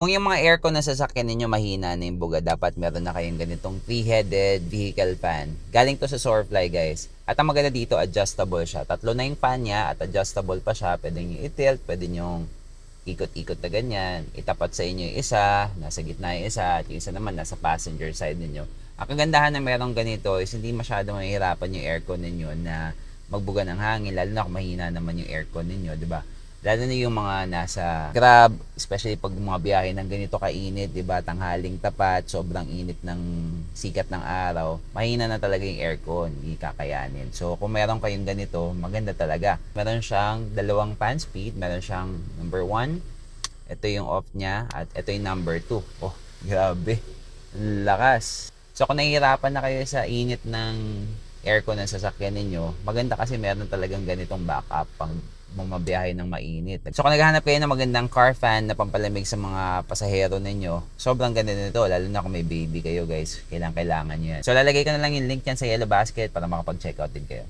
Kung yung mga aircon na sasakyan ninyo mahina na yung buga, dapat meron na kayong ganitong 3-headed vehicle fan. Galing to sa Soarfly guys. At ang maganda dito, adjustable siya. Tatlo na yung fan niya at adjustable pa siya. Pwede nyo i-tilt, pwede nyo ikot-ikot na ganyan. Itapat sa inyo yung isa, nasa gitna yung isa, at yung isa naman nasa passenger side ninyo. Ang kagandahan na merong ganito is hindi masyado mahihirapan yung aircon ninyo na magbuga ng hangin, lalo na kung mahina naman yung aircon ninyo, di ba? Lalo na yung mga nasa Grab, especially pag mga biyahe ng ganito kainit, 'di ba? Tanghaling tapat, sobrang init ng sikat ng araw. Mahina na talaga yung aircon, hindi kakayanin. So, kung meron kayong ganito, maganda talaga. Meron siyang dalawang fan speed, meron siyang number 1. Ito yung off niya at ito yung number 2. Oh, grabe. Ang lakas. So, kung nahihirapan na kayo sa init ng aircon ng sasakyan ninyo, maganda kasi meron talagang ganitong backup pang bumabiyahe ng mainit. So kung naghahanap kayo ng magandang car fan na pampalamig sa mga pasahero ninyo, sobrang ganda nito, lalo na kung may baby kayo guys. Kailangan nyo yan. So lalagay ko na lang yung link yan sa Yellow Basket para makapag-checkout din kayo.